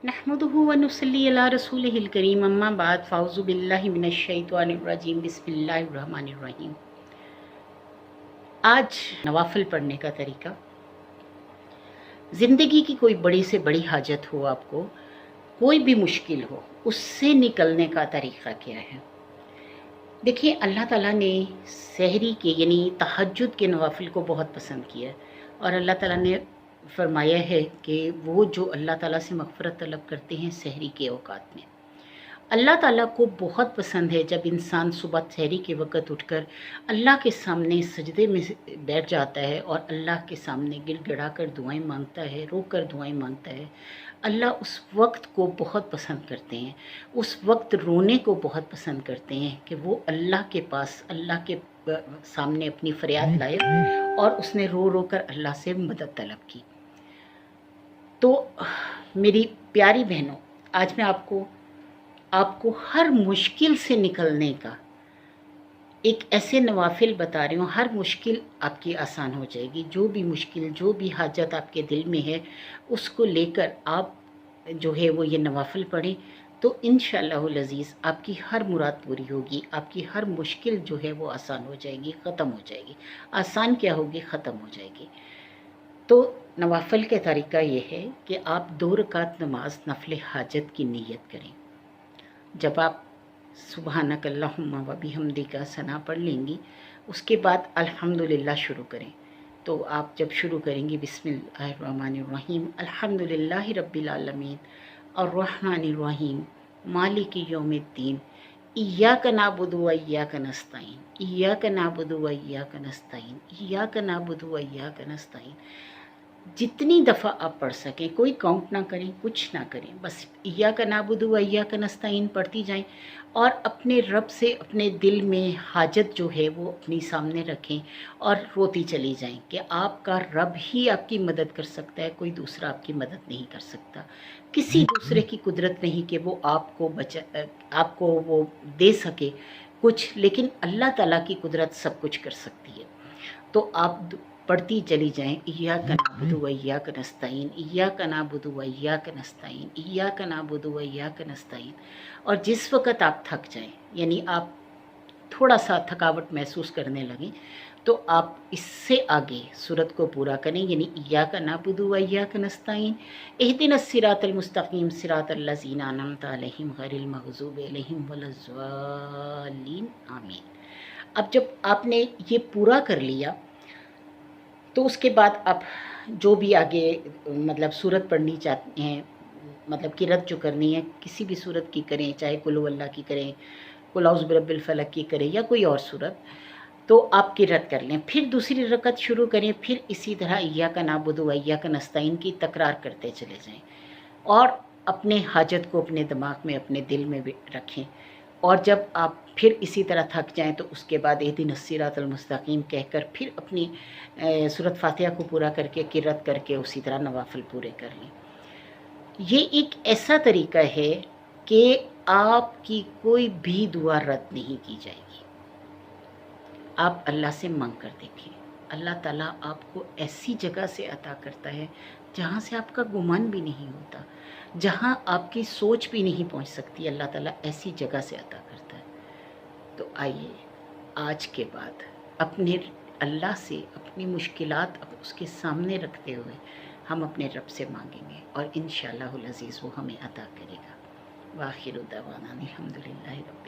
नहमदुहु व नुसल्ली अला रसूलिहिल करीम अम्मा बाद फ़ाउज़ु बिल्लाहि मिनश शैतानिर रजीम बिस्मिल्लाहिर रहमानिर रहीम। आज नवाफिल पढ़ने का तरीका। ज़िंदगी की कोई बड़ी से बड़ी हाजत हो, आपको कोई भी मुश्किल हो, उससे निकलने का तरीका क्या है। देखिए, अल्लाह ताला ने सहरी के यानी तहज्जुद के नवाफिल को बहुत पसंद किया है और अल्लाह ताला ने फरमाया है कि वो जो अल्लाह ताला से मग़फ़िरत तलब करते हैं सहरी के औक़ात में, अल्लाह ताला को बहुत पसंद है जब इंसान सुबह सहरी के वक़्त उठकर अल्लाह के सामने सजदे में बैठ जाता है और अल्लाह के सामने गिड़गिड़ा कर दुआएं मांगता है, रो कर दुआएं मांगता है। अल्लाह उस वक्त को बहुत पसंद करते हैं, उस वक्त रोने को बहुत पसंद करते हैं कि वो अल्लाह के पास, अल्लाह के सामने अपनी फ़रियाद लाए और उसने रो रो कर अल्लाह से मदद तलब की। तो मेरी प्यारी बहनों, आज मैं आपको हर मुश्किल से निकलने का एक ऐसे नवाफिल बता रही हूँ। हर मुश्किल आपकी आसान हो जाएगी। जो भी मुश्किल, जो भी हाजत आपके दिल में है, उसको लेकर आप जो है वो ये नवाफिल पढ़ें तो इंशाअल्लाहुल अज़ीज़ आपकी हर मुराद पूरी होगी। आपकी हर मुश्किल जो है वो आसान हो जाएगी, ख़त्म हो जाएगी। आसान क्या होगी, ख़त्म हो जाएगी। तो नवाफिल का तरीका ये है कि आप 2 रकात नमाज नफल हाजत की नीयत करें। जब आप सुबहानक अल्लाहुम्मा व बिहम्दिका सना पढ़ लेंगी, उसके बाद अल्हम्दुलिल्लाह शुरू करें। तो आप जब शुरू करेंगी बिस्मिल्लाहिर्रहमानिर्रहीम अल्हम्दुलिल्लाहि रब्बिल आलमीन अर्रहमानिर्रहीम मालिकी यौमिद्दीन इय्याका नअबुदु व इय्याका नस्तईन इय्याका नअबुदु व इय्याका नस्तईन इय्याका नअबुदु व इय्याका नस्तईन। जितनी दफ़ा आप पढ़ सकें, कोई काउंट ना करें, कुछ ना करें, बस इय्याका नअबुदु व इय्याका नस्तईन पढ़ती जाएं और अपने रब से अपने दिल में हाजत जो है वो अपनी सामने रखें और रोती चली जाएं कि आपका रब ही आपकी मदद कर सकता है, कोई दूसरा आपकी मदद नहीं कर सकता। किसी दूसरे की कुदरत नहीं कि वो आपको वो दे सके कुछ, लेकिन अल्लाह ताला की कुदरत सब कुछ कर सकती है। तो आप पढ़ती चली जाएं, इय्याका नअबुदु व इय्याका नस्तईन इय्याका नअबुदु व इय्याका नस्तईन इय्याका नअबुदु व इय्याका नस्तईन। और जिस वक़्त आप थक जाएं, यानी आप थोड़ा सा थकावट महसूस करने लगें, तो आप इससे आगे सूरत को पूरा करें, यानी इय्याका नअबुदु व इय्याका नस्तईन इहदिनस सिरातल मुस्तक़ीम सिरातल लज़ीना अनअमता अलैहिम गैरिल मग़ज़ूबि अलैहिम वलज़्ज़ालिन आमीन। अब जब आपने ये पूरा कर लिया तो उसके बाद आप जो भी आगे मतलब सूरत पढ़नी चाहते हैं, मतलब किरत जो करनी है, किसी भी सूरत की करें, चाहे कुल हु अल्लाह की करें, कुल औज़ु बिरब्बिल फलक की करें या कोई और सूरत, तो आप किरत कर लें। फिर दूसरी रकत शुरू करें, फिर इसी तरह इय्याका नअबुदु व इय्याका नस्तईन की तकरार करते चले जाएं और अपने हाजत को अपने दिमाग में, अपने दिल में भी रखें। और जब आप फिर इसी तरह थक जाएं तो उसके बाद इहदिनस सिरातल मुस्तक़ीम कहकर फिर अपनी सूरत फातिहा को पूरा करके किरत करके उसी तरह नवाफिल पूरे कर लें। ये एक ऐसा तरीका है कि आपकी कोई भी दुआ रद्द नहीं की जाएगी। आप अल्लाह से मांग कर देखें, अल्लाह ताला आपको ऐसी जगह से अता करता है जहाँ से आपका गुमान भी नहीं होता, जहाँ आपकी सोच भी नहीं पहुँच सकती, अल्लाह ताला ऐसी जगह से अता करता है। तो आइए आज के बाद अपने अल्लाह से अपनी मुश्किलात उसके सामने रखते हुए हम अपने रब से मांगेंगे और इंशाअल्लाहुल अज़ीज़ वो हमें अता करेगा। वाखिरु दवाना अल्हम्दुलिल्लाहि रब्बिल